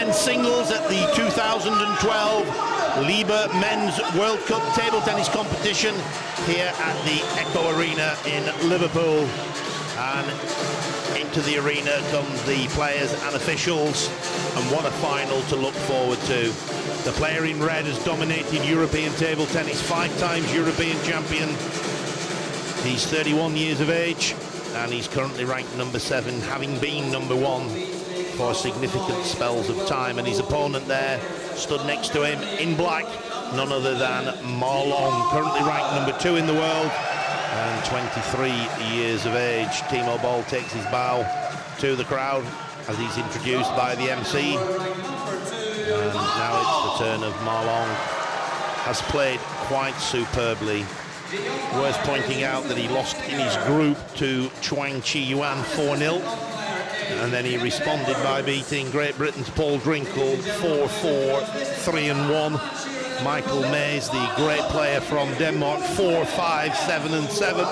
men's singles at the 2012 Liebherr Men's World Cup table tennis competition here at the Echo Arena in Liverpool. And into the arena comes the players and officials, and what a final to look forward to. The player in red has dominated European table tennis, 5 times European champion. He's 31 years of age, and he's currently ranked number 7, having been number 1 for significant spells of time. And his opponent there stood next to him in black, none other than Ma Long, currently ranked number 2 in the world and 23 years of age. Timo Boll takes his bow to the crowd as he's introduced by the MC. And now it's the turn of Ma Long. Has played quite superbly. Worth pointing out that he lost in his group to Chuang Chi Yuan 4-0. And then he responded by beating Great Britain's Paul Drinkle 4-4, 3-1. Michael Mays, the great player from Denmark, 4-5, 7-7.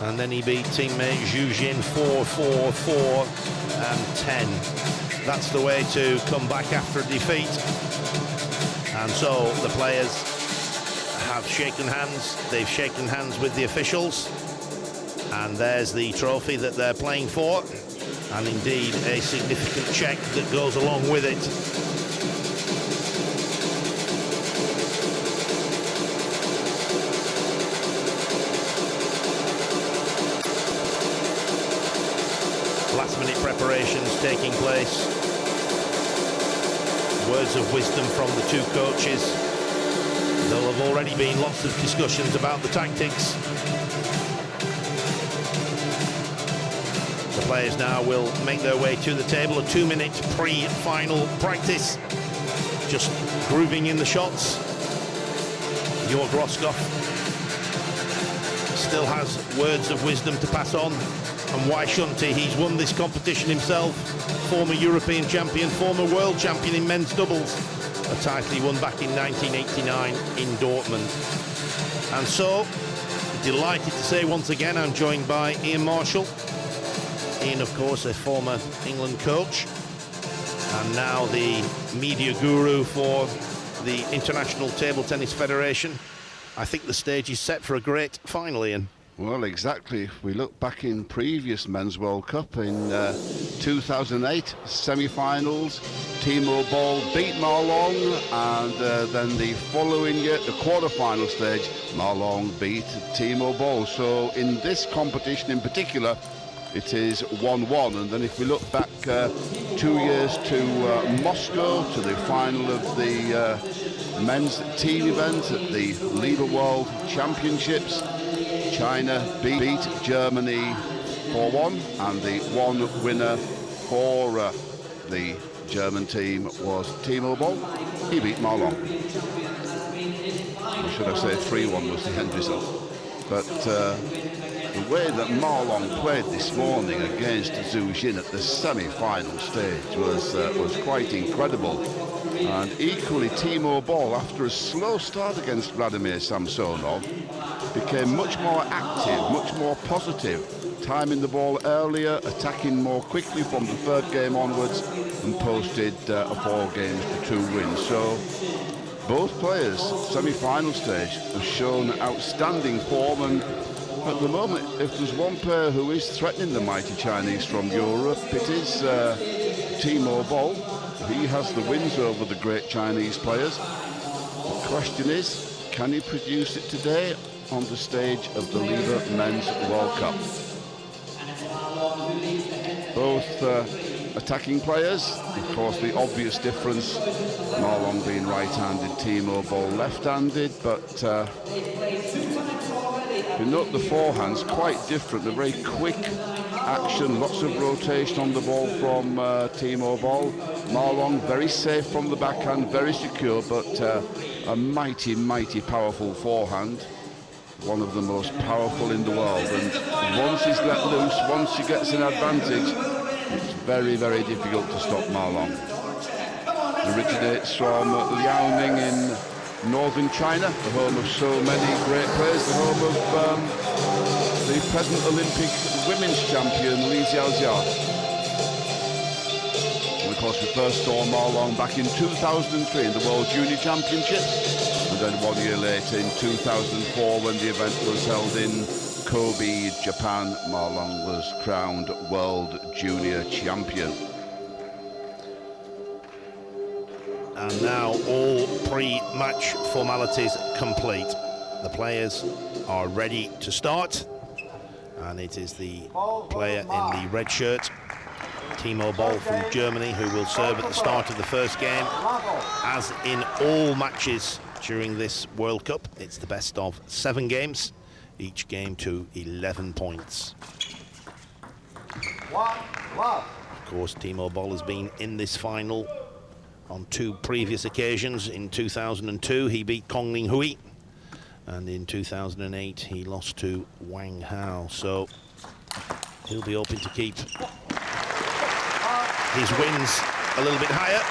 And then he beat teammate Zhu Jin 4-4, 4 and 10. That's the way to come back after a defeat. And so the players have shaken hands. They've shaken hands with the officials. And there's the trophy that they're playing for. And indeed a significant check that goes along with it. Last-minute preparations taking place. Words of wisdom from the two coaches. There'll have already been lots of discussions about the tactics. The players now will make their way to the table. A 2-minute pre-final practice. Just grooving in the shots. Jörg Roskopf still has words of wisdom to pass on. And why shouldn't he? He's won this competition himself. Former European champion, former world champion in men's doubles. A title he won back in 1989 in Dortmund. And so, delighted to say once again, I'm joined by Ian Marshall. Ian, of course, a former England coach. And now the media guru for the International Table Tennis Federation. I think the stage is set for a great final, Ian. Well, exactly. If we look back in previous Men's World Cup in 2008, semi-finals, Timo Boll beat Ma Long, and then the following year, the quarter-final stage, Ma Long beat Timo Boll. So in this competition in particular, it is 1-1. And then if we look back 2 years to Moscow, to the final of the men's team event at the Liebherr World Championships, China beat Germany 4-1, and the one winner for the German team was Timo Boll. He beat Ma Long. Or should I say 3-1 was the end result. But the way that Ma Long played this morning against Zhu Jin at the semi-final stage was quite incredible. And equally, Timo Boll, after a slow start against Vladimir Samsonov, became much more active, much more positive, timing the ball earlier, attacking more quickly from the third game onwards, and posted a 4 games to 2 wins. So both players, semi-final stage, have shown outstanding form, and at the moment, if there's one player who is threatening the mighty Chinese from Europe, it is Timo Boll. He has the wins over the great Chinese players. The question is, can he produce it today on the stage of the Liebherr Men's World Cup? Both attacking players. Of course, the obvious difference, Ma Long being right-handed, Timo Boll left-handed, but you note the forehand's quite different. They're very quick action, lots of rotation on the ball from Timo Boll. Ma Long very safe from the backhand, very secure, but a mighty, mighty powerful forehand. One of the most powerful in the world, and once he's let loose, once he gets an advantage, it's very, very difficult to stop Ma Long. Originates from Liaoning in northern China, the home of so many great players, the home of the present Olympic women's champion Li Xiaoxiao. of course, we first saw Ma Long back in 2003 in the World Junior Championships, and then 1 year later in 2004 when the event was held in Kobe, Japan. Ma Long was crowned World Junior Champion. And now all pre-match formalities complete. The players are ready to start, and it is the player in the red shirt, Timo Boll from Germany, who will serve at the start of the first game. As in all matches during this World Cup, it's the best of 7 games, each game to 11 points. Of course, Timo Boll has been in this final on 2 previous occasions. In 2002, he beat Kong Ling Hui, and in 2008, he lost to Wang Hao. So he'll be hoping to keep his wins a little bit higher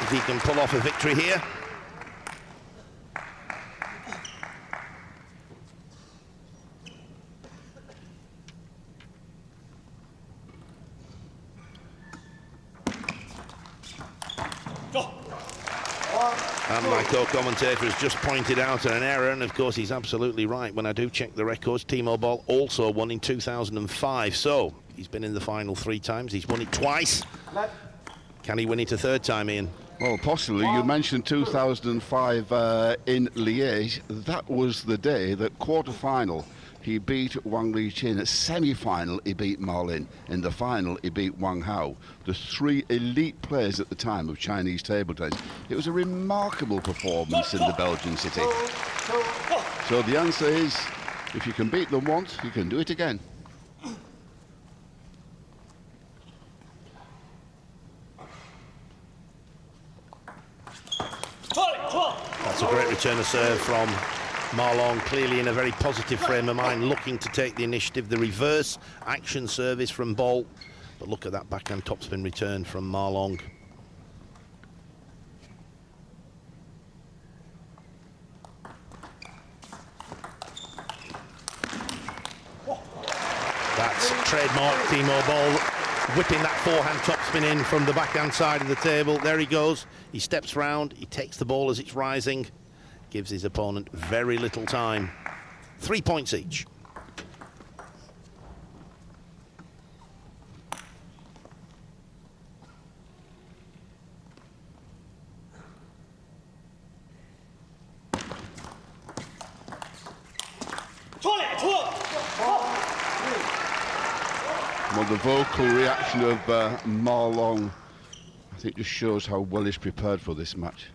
if he can pull off a victory here. And my co-commentator has just pointed out an error, and of course he's absolutely right. When I do check the records, Timo Boll also won in 2005, so he's been in the final 3 times. He's won it twice. Can he win it a 3rd time, Ian? Well, possibly. You mentioned 2005 in Liège. That was the day that quarter-final he beat Wang Liqin. At semi-final, he beat Ma Lin. In the final, he beat Wang Hao, the 3 elite players at the time of Chinese table tennis. It was a remarkable performance in the Belgian city. So the answer is, if you can beat them once, you can do it again. That's a great return of serve from Ma Long, clearly in a very positive frame of mind, looking to take the initiative. The reverse action service from Boll, but look at that backhand topspin return from Ma Long. That's trademark Timo Boll, whipping that forehand topspin in from the backhand side of the table. There he goes. He steps round, he takes the ball as it's rising, gives his opponent very little time. 3 points each. Well, the vocal reaction of Ma Long, I think, just shows how well he's prepared for this match.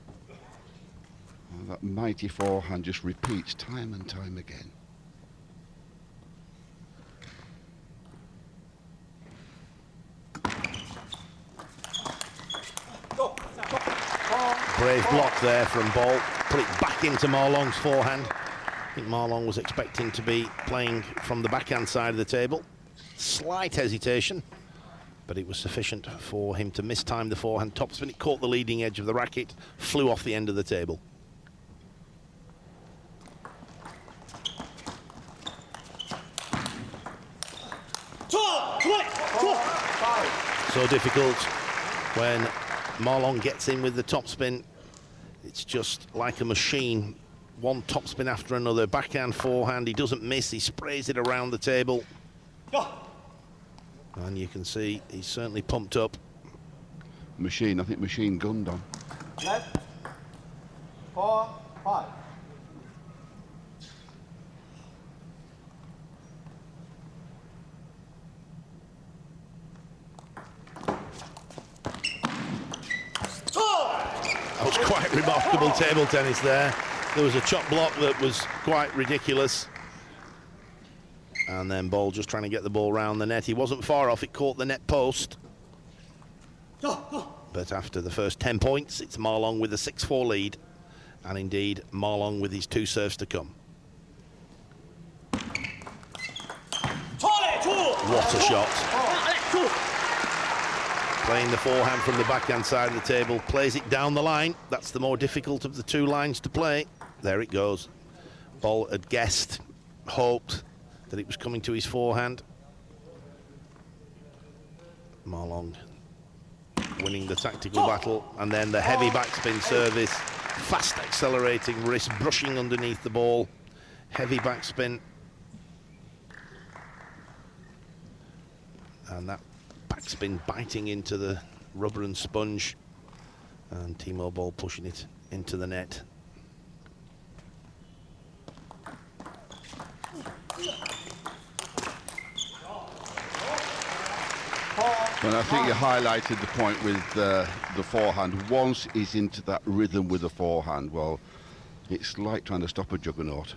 That mighty forehand just repeats time and time again. Brave block there from Boll. Put it back into Ma Long's forehand. I think Ma Long was expecting to be playing from the backhand side of the table. Slight hesitation, but it was sufficient for him to mistime the forehand topspin. It caught the leading edge of the racket, flew off the end of the table. So difficult when Ma Long gets in with the topspin. It's just like a machine. One topspin after another, backhand, forehand. He doesn't miss, he sprays it around the table. And you can see he's certainly pumped up. Machine, I think machine gunned on. Left, 4, 5. That was quite remarkable table tennis there. There was a chop block that was quite ridiculous. And then Boll just trying to get the ball round the net. He wasn't far off, it caught the net post. But after the first 10 points, it's Ma Long with a 6-4 lead. And indeed, Ma Long with his 2 serves to come. What a shot. Playing the forehand from the backhand side of the table, plays it down the line. That's the more difficult of the 2 lines to play. There it goes. Boll had guessed, hoped that it was coming to his forehand. Ma Long winning the tactical battle, and then the heavy backspin service, fast accelerating wrist, brushing underneath the ball, heavy backspin. And that backspin biting into the rubber and sponge, and Timo Boll pushing it into the net. And I think you highlighted the point with the forehand. Once he's into that rhythm with the forehand, well, it's like trying to stop a juggernaut.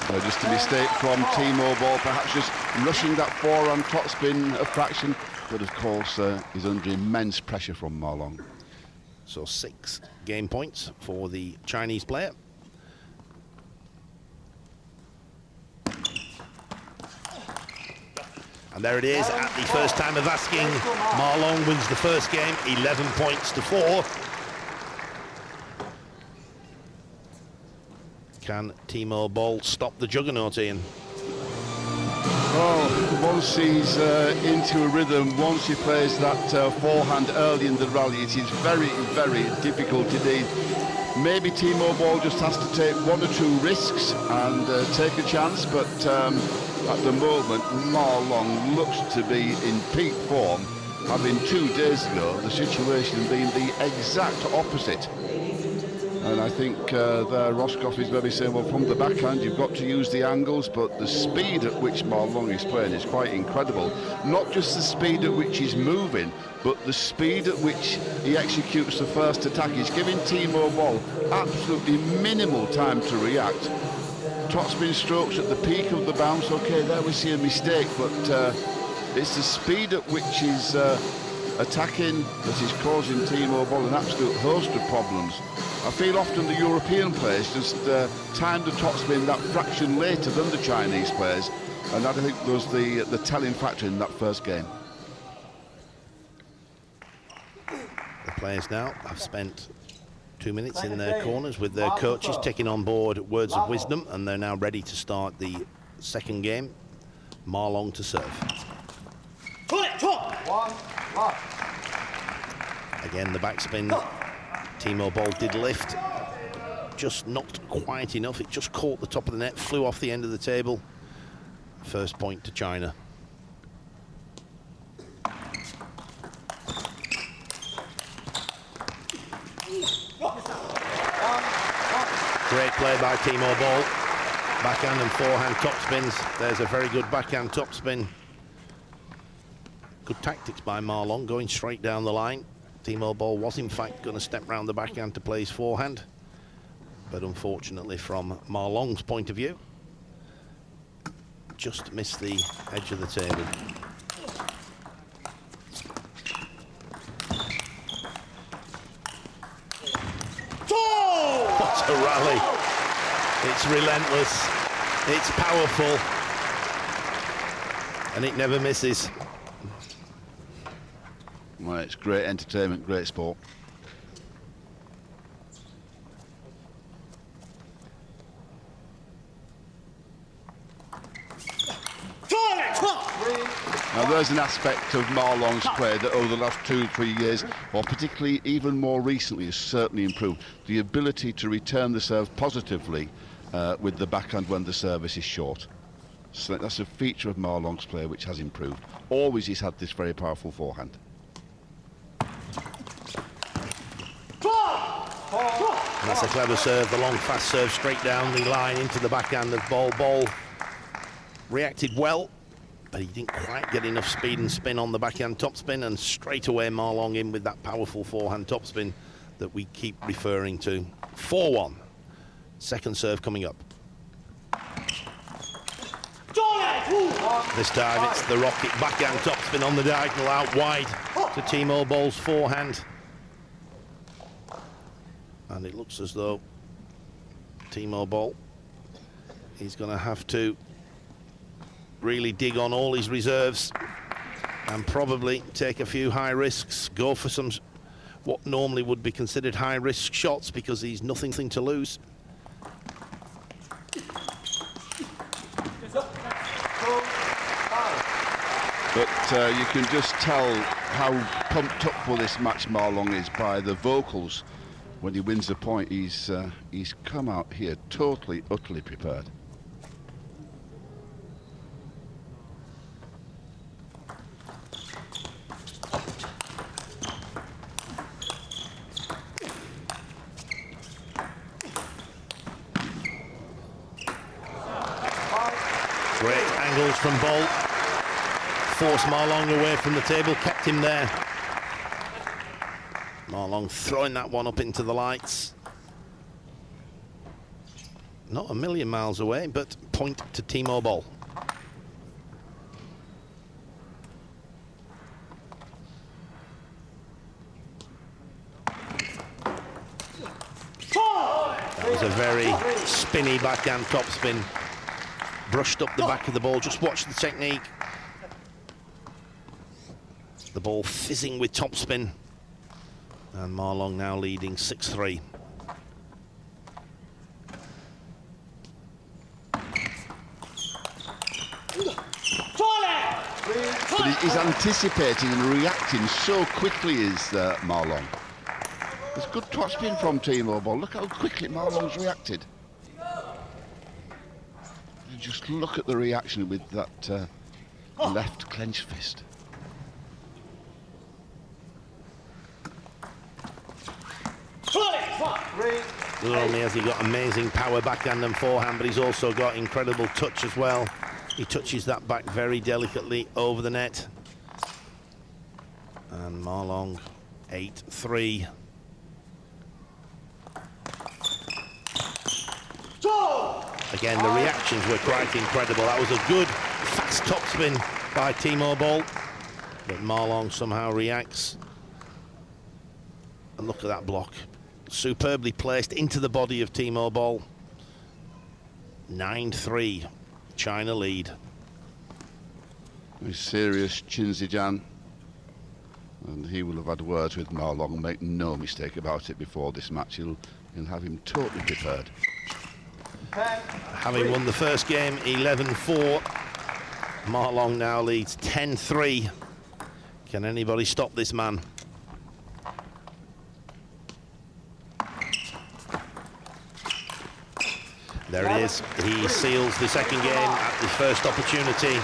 So just a mistake from Timo Boll, perhaps just rushing that forehand topspin a fraction, but of course he's under immense pressure from Ma Long. So 6 game points for the Chinese player. And there it is, at the first time of asking, Ma Long wins the first game, 11 points to 4. Can Timo Boll stop the juggernaut, Ian? Oh, once he's into a rhythm, once he plays that forehand early in the rally, it is very, very difficult indeed. Maybe Timo Boll just has to take 1 or 2 risks and take a chance, but at the moment, Ma Long looks to be in peak form, having 2 days ago the situation being the exact opposite. And I think there Roscoff is maybe saying, well, from the backhand you've got to use the angles, but the speed at which Ma Long is playing is quite incredible. Not just the speed at which he's moving, but the speed at which he executes the first attack. He's giving Timo Boll absolutely minimal time to react. Topspin strokes at the peak of the bounce, okay, there we see a mistake, but it's the speed at which he's attacking that is causing Timo Boll an absolute host of problems. I feel often the European players just time the topspin that fraction later than the Chinese players, and that I think was the telling factor in that first game. The players now have spent 2 minutes in their corners with their coaches taking on board words of wisdom, and they're now ready to start the second game. Ma Long to serve. Again, the backspin. Timo Boll did lift, just not quite enough. It just caught the top of the net, flew off the end of the table. First point to China. Great play by Timo Boll. Backhand and forehand topspins. There's a very good backhand topspin. Good tactics by Ma Long, going straight down the line. Timo Boll was in fact going to step round the backhand to play his forehand, but unfortunately from Ma Long's point of view, just missed the edge of the table. What a rally. It's relentless, it's powerful, and it never misses. Well, it's great entertainment, great sport. Now there's an aspect of Ma Long's play that over the last 2 or 3 years, or particularly even more recently, has certainly improved. The ability to return the serve positively with the backhand when the service is short. So that's a feature of Ma Long's play which has improved. Always he's had this very powerful forehand. And that's a clever serve, the long fast serve straight down the line into the backhand of Boll. Boll reacted well, but he didn't quite get enough speed and spin on the backhand topspin, and straight away Ma Long in with that powerful forehand topspin that we keep referring to. 4-1. Second serve coming up. This time it's the rocket backhand topspin on the diagonal out wide to Timo Boll's forehand. And it looks as though Timo Boll is going to have to really dig on all his reserves and probably take a few high risks, go for some what normally would be considered high risk shots, because he's nothing to lose. But you can just tell how pumped up for this match Marlon is by the vocals. When he wins the point, he's come out here totally, utterly prepared. Great angles from BOLL. Forced Marlon away from the table, kept him there. Marlon throwing that one up into the lights. Not a million miles away, but point to Timo BOLL. That was a very spinny backhand topspin. Brushed up the back of the ball. Just watch the technique. The ball fizzing with topspin. And Marlon now leading 6-3. But he's anticipating and reacting so quickly, is Marlon. There's good topspin from Timo BOLL. Look how quickly Marlon's reacted. And just look at the reaction with that left clenched fist. Not only has he got amazing power backhand and forehand, but he's also got incredible touch as well. He touches that back very delicately over the net. And Marlon, 8-3. Again, the reactions were quite incredible. That was a good, fast topspin by Timo BOLL. But Marlon somehow reacts. And look at that block. Superbly placed into the body of Timo BOLL. 9-3, China lead. He's serious, Chinzijan. And he will have had words with Marlon, make no mistake about it before this match. He'll have him totally prepared. Having won the first game 11-4, Marlon now leads 10-3. Can anybody stop this man? There it is. He seals the second game at the first opportunity,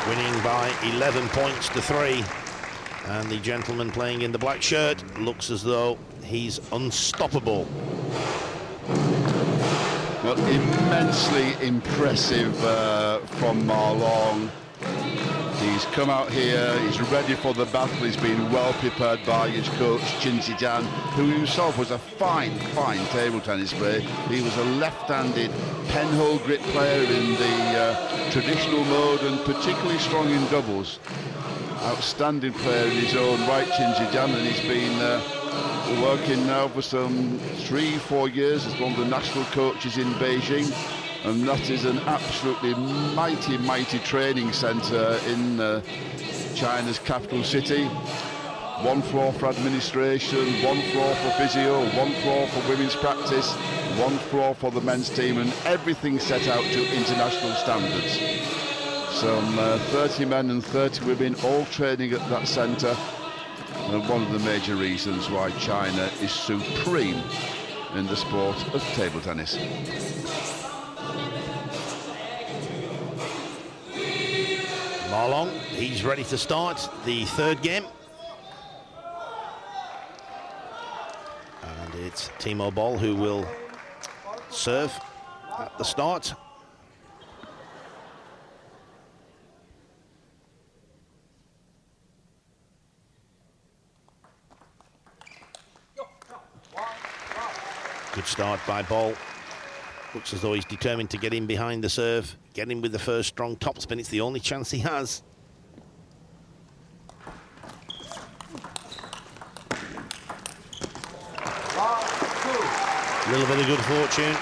winning by 11 points to 3. And the gentleman playing in the black shirt looks as though he's unstoppable. Well, immensely impressive from Marlon. He's come out here, he's ready for the battle, he's been well prepared by his coach, Chinzijan, who himself was a fine table tennis player. He was a left-handed penhole grip player in the traditional mode and particularly strong in doubles. Outstanding player in his own right, Chinzijan, and he's been working now for some 3-4 years as one of the national coaches in Beijing. And that is an absolutely mighty training centre in China's capital city. One floor for administration, one floor for physio, one floor for women's practice, one floor for the men's team, and everything set out to international standards. Some 30 men and 30 women all training at that centre. And one of the major reasons why China is supreme in the sport of table tennis. Marlon, he's ready to start the third game. And it's Timo BOLL who will serve at the start. Good start by BOLL. Looks as though he's determined to get in behind the serve, get in with the first strong topspin. It's the only chance he has. A little bit of good fortune,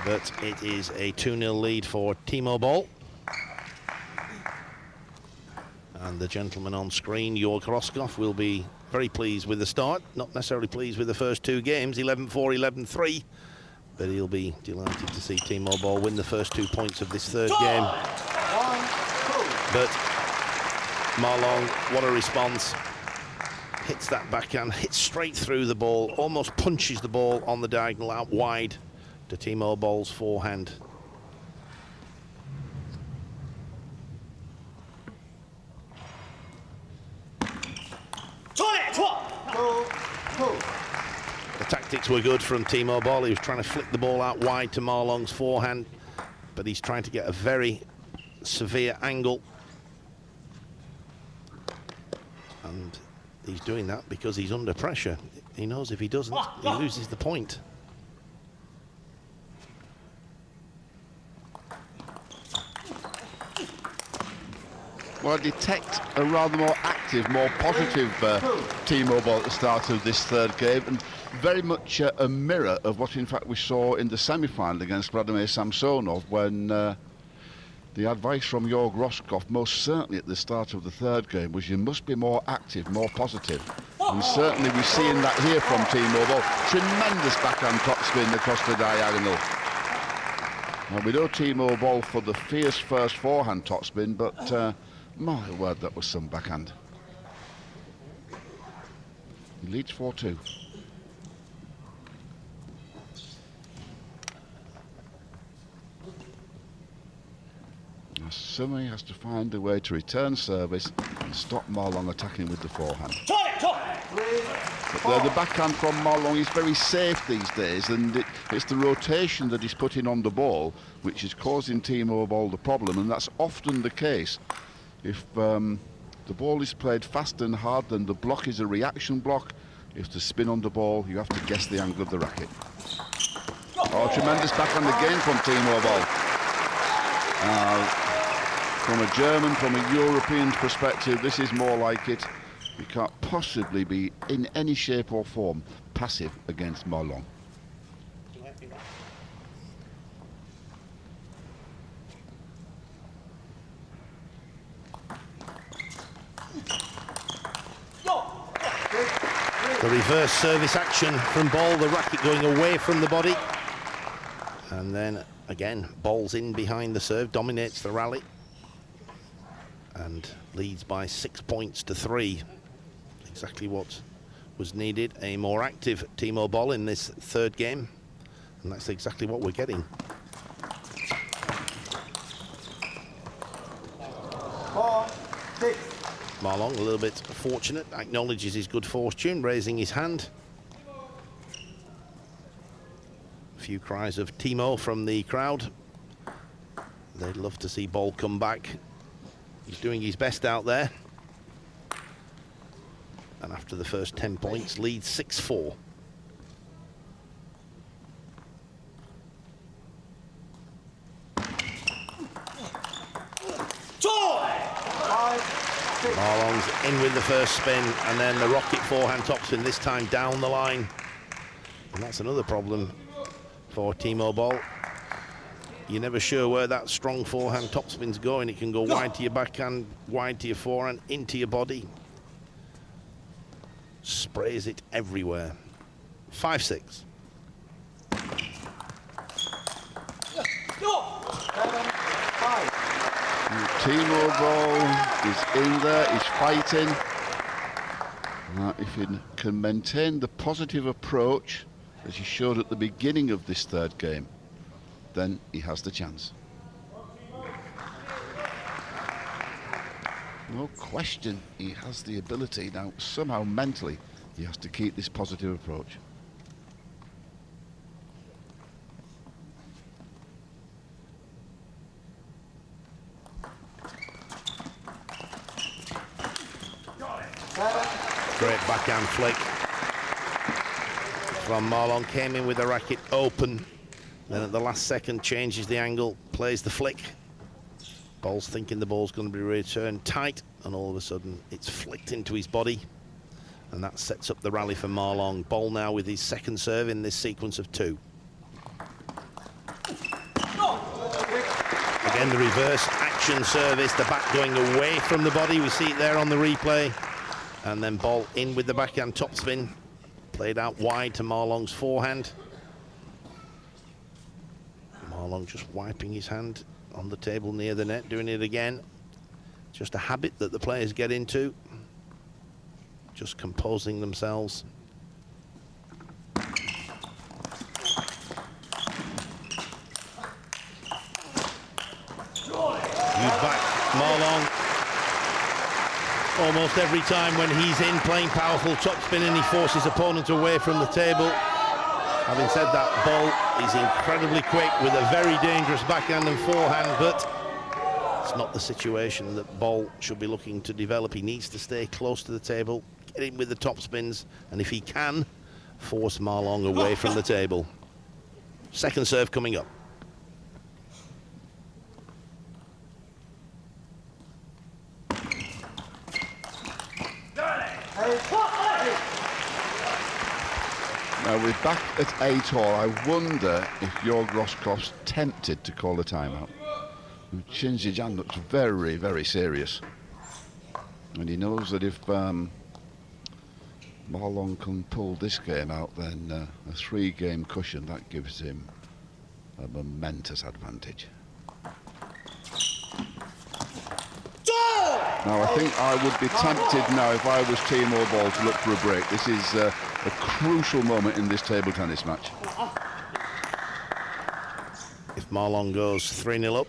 but it is a 2-0 lead for Timo BOLL. And the gentleman on screen, Jörg Roskopf, will be very pleased with the start. Not necessarily pleased with the first two games, 11-4, 11-3. But he'll be delighted to see Timo BOLL win the first 2 points of this third game. But Marlon, what a response. Hits that backhand, hits straight through the ball, almost punches the ball on the diagonal out wide to Timo Boll's forehand. The tactics were good from Timo Boll. He was trying to flick the ball out wide to Marlon's forehand, but he's trying to get a very severe angle. And he's doing that because he's under pressure. He knows if he doesn't, he loses the point. Well, I detect a rather more active, more positive Timo Boll at the start of this third game, and very much a mirror of what, in fact, we saw in the semi-final against Vladimir Samsonov, when the advice from Jorg Roskopf, most certainly at the start of the third game, was you must be more active, more positive. And certainly we're seeing that here from Timo Boll. Tremendous backhand topspin across the diagonal. Now, we know Timo Boll for the fierce first forehand topspin, but my word, that was some backhand. He leads 4-2. Sumi has to find a way to return service and stop Marlon attacking with the forehand. But the backhand from Marlon is very safe these days, and it's the rotation that he's putting on the ball which is causing Timo Boll the problem, and that's often the case. If the ball is played fast and hard, then the block is a reaction block. If the spin on the ball, you have to guess the angle of the racket. Oh, tremendous backhand again from Timo Boll. From a German, from a European perspective, this is more like it. You can't possibly be, in any shape or form, passive against Marlon. The reverse service action from Boll, the racket going away from the body. And then, again, Boll's in behind the serve, dominates the rally. And leads by 6 points to 3. Exactly what was needed. A more active Timo Boll in this third game. And that's exactly what we're getting. 4-6. Marlon, a little bit fortunate, acknowledges his good fortune, raising his hand. A few cries of Timo from the crowd. They'd love to see Boll come back. He's doing his best out there. And after the first 10 points, leads 6-4. Marlon's in with the first spin, and then the rocket forehand topspin, this time down the line. And that's another problem for Timo Boll. You're never sure where that strong forehand topspin's going. It can go wide to your backhand, wide to your forehand, into your body. Sprays it everywhere. 5-6. Timo Boll is in there, he's fighting. If he can maintain the positive approach as he showed at the beginning of this third game, then he has the chance. No question, he has the ability. Now, somehow mentally, he has to keep this positive approach. Great backhand flick from Marlon. Came in with the racket open, then at the last second changes the angle, plays the flick. Boll's thinking the ball's going to be returned tight, and all of a sudden it's flicked into his body, and that sets up the rally for Marlon. Boll now with his second serve in this sequence of 2. Again, the reverse action service, the back going away from the body. We see it there on the replay. And then Boll in with the backhand topspin, played out wide to Marlon's forehand. Marlon just wiping his hand on the table near the net, doing it again. just a habit that the players get into, just composing themselves. He's back, Marlon. Almost every time when he's in playing powerful topspin and he forces opponent away from the table. Having said that, BOLL is incredibly quick with a very dangerous backhand and forehand, but it's not the situation that BOLL should be looking to develop. He needs to stay close to the table, get in with the top spins, and if he can, force Marlon away from the table. Second serve coming up. Now we're back at 8-all. I wonder if Jorg Roskopf's tempted to call a timeout. Shinji-Jan looks very, very serious. And he knows that if Marlon can pull this game out, then a 3-game cushion, that gives him a momentous advantage. Now, I think I would be tempted now, if I was Timo Boll, to look for a break. This is a crucial moment in this table tennis match. If Marlon goes 3-0 up,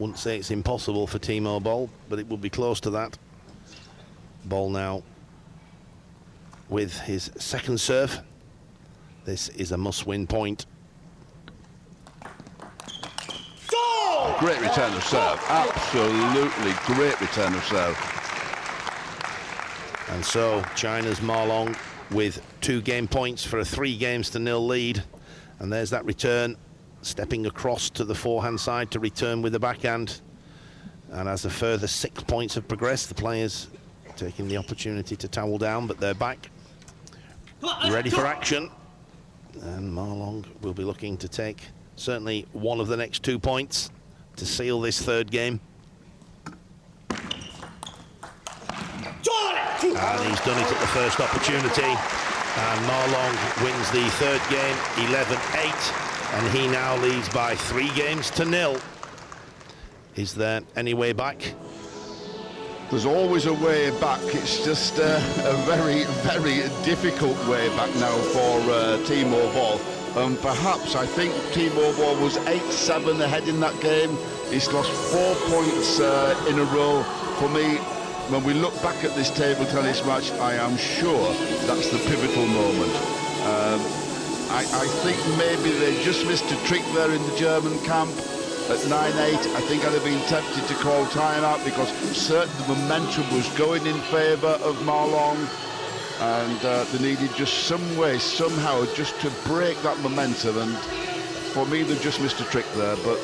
wouldn't say it's impossible for Timo Boll, but it would be close to that. Boll now with his second serve. This is a must-win point. Great return of serve, absolutely great return of serve. And so China's Marlon with 2 game points for a 3-0 lead. And there's that return, stepping across to the forehand side to return with the backhand. And as a further 6 points have progressed, the players taking the opportunity to towel down, but they're back, ready for action. And Marlon will be looking to take certainly one of the next 2 points to seal this 3rd game. And he's done it at the first opportunity. And Marlon wins the 3rd game, 11-8. And he now leads by 3-0. Is there any way back? There's always a way back. It's just a very, very difficult way back now for Timo Boll. Perhaps I think Timo Boll was 8-7 ahead in that game. He's lost 4 points in a row. For me, when we look back at this table tennis match, I am sure that's the pivotal moment. I think maybe they just missed a trick there in the German camp. At 9-8, I think I'd have been tempted to call timeout because certainly the momentum was going in favour of Marlon, and they needed just some way, somehow, just to break that momentum. And for me, they've just missed a trick there. But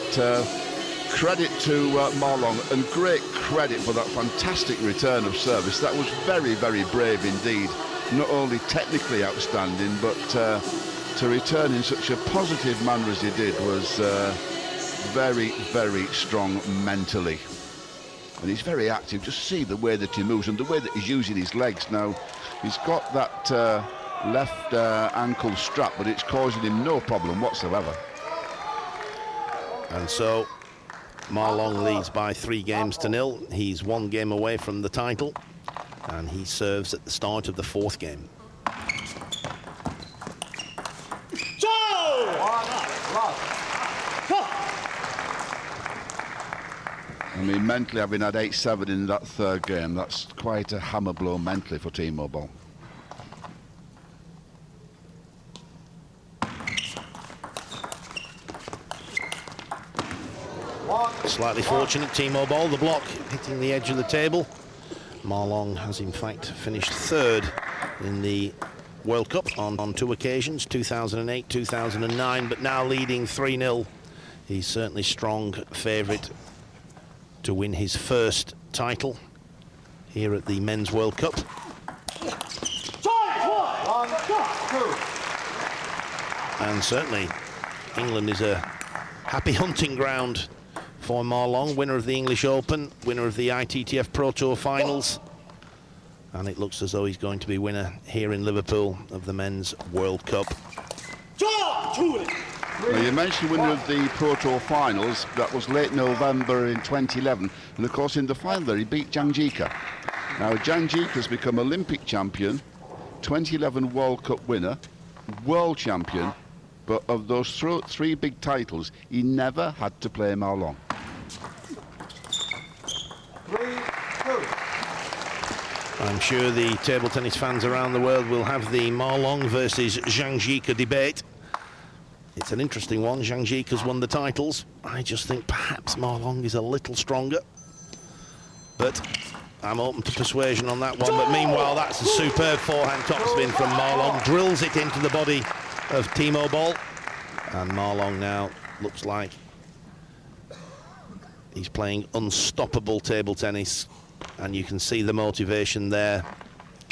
credit to Marlon, and great credit for that fantastic return of service. That was very, very brave indeed. Not only technically outstanding, but to return in such a positive manner as he did was very, very strong mentally. And he's very active. Just see the way that he moves and the way that he's using his legs. Now, he's got that left ankle strap, but it's causing him no problem whatsoever. And so Marlon leads by 3-0. He's 1 game away from the title, and he serves at the start of the 4th game. I mean, mentally, having had 8-7 in that 3rd game, that's quite a hammer blow mentally for Timo Boll. Slightly fortunate, Timo Boll, the block hitting the edge of the table. Marlon has in fact finished 3rd in the World Cup on 2 occasions, 2008, 2009, but now leading 3-0. He's certainly strong favourite to win his 1st title here at the Men's World Cup. And certainly England is a happy hunting ground for Marlon, winner of the English Open, winner of the ITTF Pro Tour finals, and it looks as though he's going to be winner here in Liverpool of the Men's World Cup. Well, you mentioned the winner of the Pro Tour finals. That was late November in 2011. And of course, in the final there, he beat Zhang Jike. Now, Zhang Jike has become Olympic champion, 2011 World Cup winner, world champion, but of those three big titles, he never had to play Ma Long. 3-2. I'm sure the table tennis fans around the world will have the Ma Long versus Zhang Jike debate. It's an interesting one. Zhang Jike has won the titles. I just think perhaps Ma Long is a little stronger. But I'm open to persuasion on that one. But meanwhile, that's a superb forehand topspin from Ma Long. Drills it into the body of Timo Boll. And Ma Long now looks like he's playing unstoppable table tennis. And you can see the motivation there.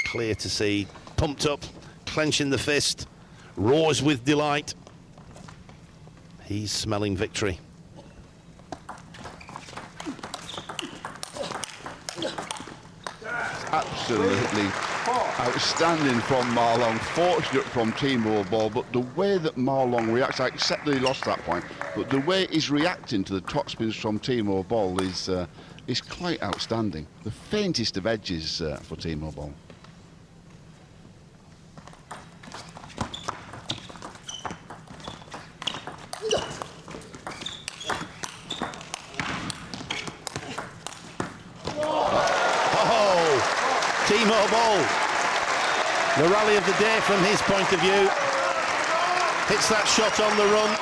Clear to see. Pumped up, clenching the fist, roars with delight. He's smelling victory. Absolutely outstanding from Ma Long, fortunate from Timo Boll, but the way that Ma Long reacts, I accept that he lost that point, but the way he's reacting to the topspins from Timo Boll is quite outstanding. The faintest of edges for Timo Boll. Timo Boll, the rally of the day from his point of view, hits that shot on the run,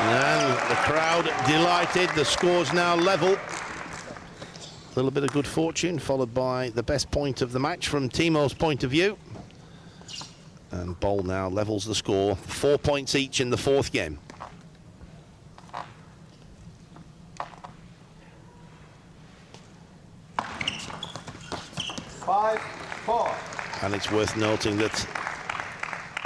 and the crowd delighted. The score's now level. A little bit of good fortune followed by the best point of the match from Timo's point of view, and Boll now levels the score, 4 points each in the fourth game. And it's worth noting that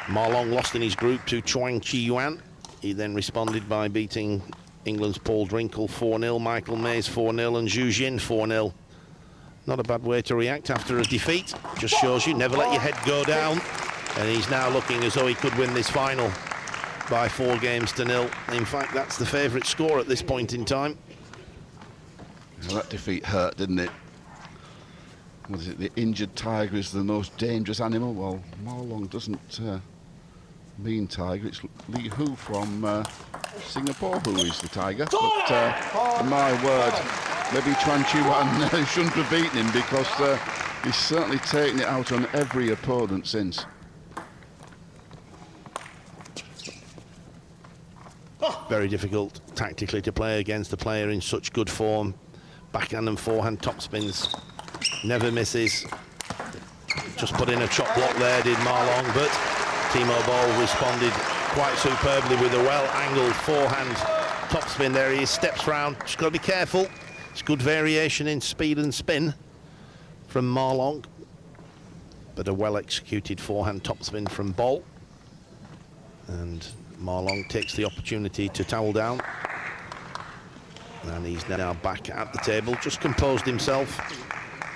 Ma Long lost in his group to Chuang Chi-Yuan. He then responded by beating England's Paul Drinkle 4-0, Michael Mays 4-0 and Zhu Jin 4-0. Not a bad way to react after a defeat. Just shows you never let your head go down. And he's now looking as though he could win this final by 4-0. In fact, that's the favourite score at this point in time. Well, that defeat hurt, didn't it? What is it? The injured tiger is the most dangerous animal. Well, Ma Long doesn't mean tiger. It's Li Hu from Singapore who is the tiger. But my word, maybe Chuan Chi-Yuan shouldn't have beaten him, because he's certainly taken it out on every opponent since. Very difficult tactically to play against a player in such good form. Backhand and forehand topspins. Never misses. Just put in a chop block there, did Ma Long, but Timo Boll responded quite superbly with a well-angled forehand topspin. There he is, steps round. Just got to be careful. It's good variation in speed and spin from Ma Long, but a well-executed forehand topspin from Boll. And Ma Long takes the opportunity to towel down. And he's now back at the table, just composed himself.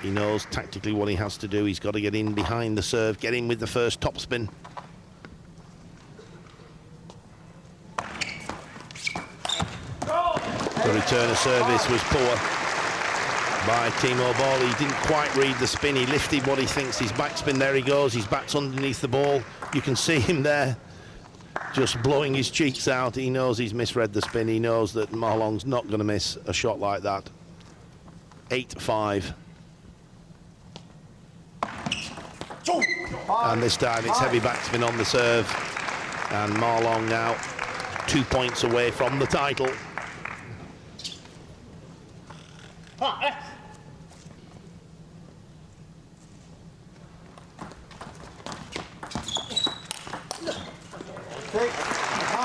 He knows tactically what he has to do. He's got to get in behind the serve, get in with the first topspin. The return of service was poor by Timo Boll. He didn't quite read the spin. He lifted what he thinks his backspin. There he goes. His back's underneath the ball. You can see him there, just blowing his cheeks out. He knows he's misread the spin. He knows that Ma Long's not going to miss a shot like that. 8-5. And this time it's heavy backspin on the serve. And Ma Long now 2 points away from the title.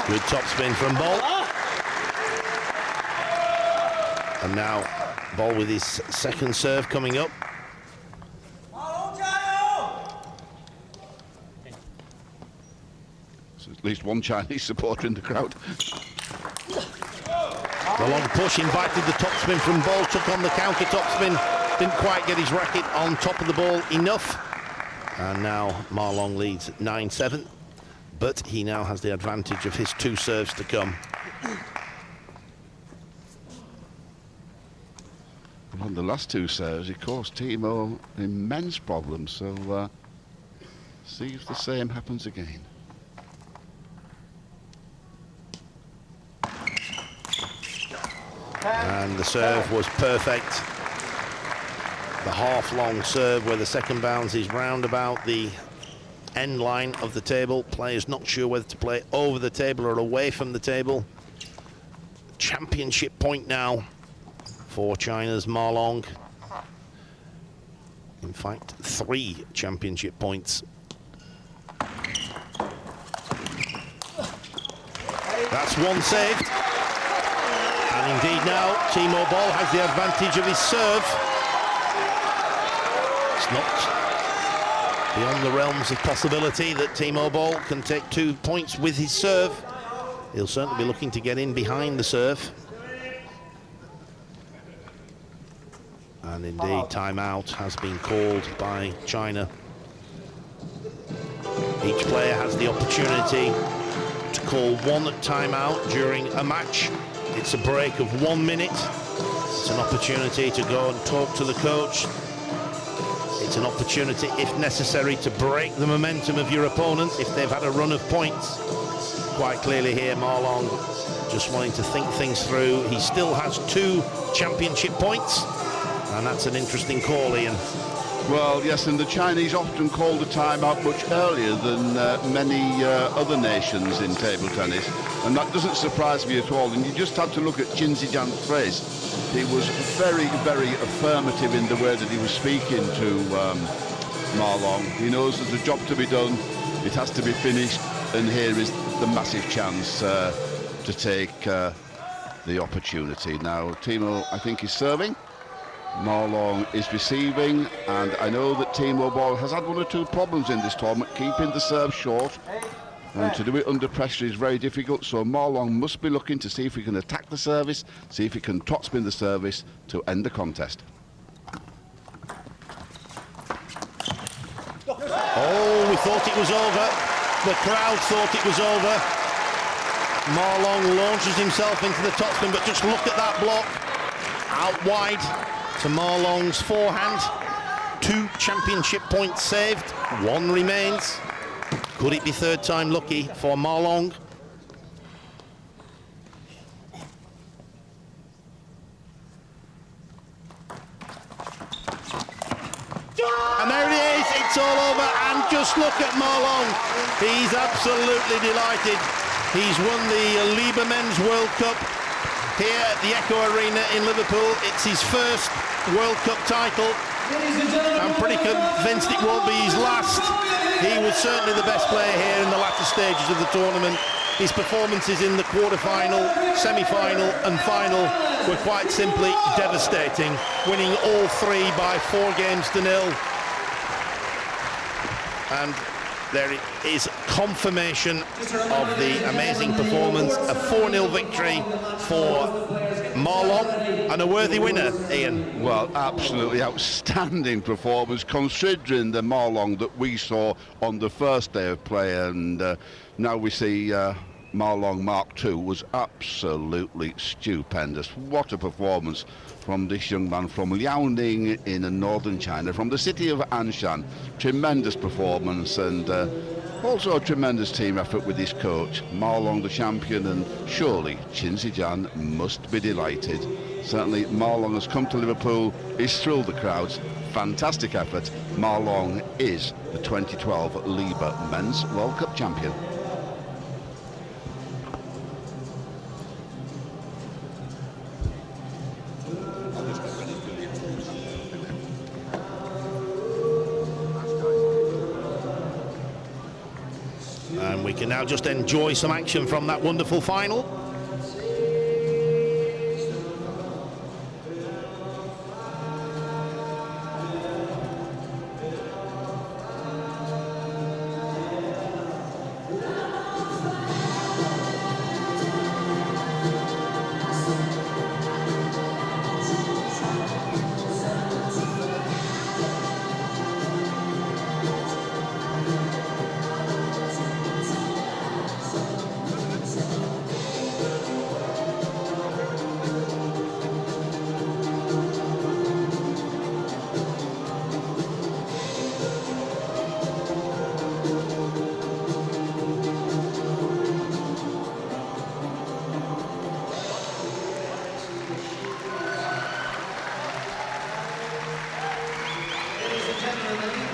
Good topspin from Boll. And now Boll with his second serve coming up. So at least one Chinese supporter in the crowd. The long push invited the topspin from Boll, took on the counter topspin, didn't quite get his racket on top of the ball enough. And now Ma Long leads 9-7. but he now has the advantage of his 2 serves to come. On the last 2 serves, he caused Timo immense problems, so see if the same happens again. And the serve was perfect. The half-long serve where the second bounce is round about the end line of the table. Players not sure whether to play over the table or away from the table. Championship point now for China's Ma Long. In fact, 3 championship points. That's 1 saved. And indeed now, Timo Boll has the advantage of his serve. It's not beyond the realms of possibility that Timo Boll can take 2 points with his serve. He'll certainly be looking to get in behind the serve. And indeed, timeout has been called by China. Each player has the opportunity to call 1 timeout during a match. It's a break of 1 minute. It's an opportunity to go and talk to the coach. It's an opportunity, if necessary, to break the momentum of your opponent if they've had a run of points. Quite clearly here, Ma Long just wanting to think things through. He still has 2 championship points, and that's an interesting call, Ian. Well, yes, and the Chinese often called a timeout much earlier than many other nations in table tennis, and that doesn't surprise me at all. And you just have to look at Qin Zijian's phrase. He was very, very affirmative in the way that he was speaking to Ma Long. He knows there's a job to be done, it has to be finished, and here is the massive chance to take the opportunity. Now, Timo, I think, is serving. Ma Long is receiving, and I know that Timo Boll has had 1 or 2 problems in this tournament, keeping the serve short, and to do it under pressure is very difficult, so Ma Long must be looking to see if he can attack the service, see if he can topspin the service to end the contest. Oh, we thought it was over. The crowd thought it was over. Ma Long launches himself into the topspin, but just look at that block. Out wide to Ma Long's forehand. 2 championship points saved, 1 remains. Could it be 3rd time lucky for Ma Long? And there it is, it's all over, and just look at Ma Long. He's absolutely delighted. He's won the Liebherr Men's World Cup here at the Echo Arena in Liverpool. It's his first World Cup title. I'm pretty convinced it won't be his last. He was certainly the best player here in the latter stages of the tournament. His performances in the quarter-final, semi-final and final were quite simply devastating, winning all 3 by 4 games to 0. And there it is, confirmation of the amazing performance, a 4-0 victory for Ma Long, and a worthy winner, Ian. Well, absolutely outstanding performance, considering the Ma Long that we saw on the first day of play, and now we see Ma Long Mark II was absolutely stupendous. What a performance from this young man from Liaoning in northern China, from the city of Anshan. Tremendous performance, and also a tremendous team effort with his coach. Ma Long the champion, and surely Qin Zijian must be delighted. Certainly Ma Long has come to Liverpool, he's thrilled the crowds. Fantastic effort. Ma Long is the 2012 Liebherr Men's World Cup champion. And we can now just enjoy some action from that wonderful final. and gentlemen,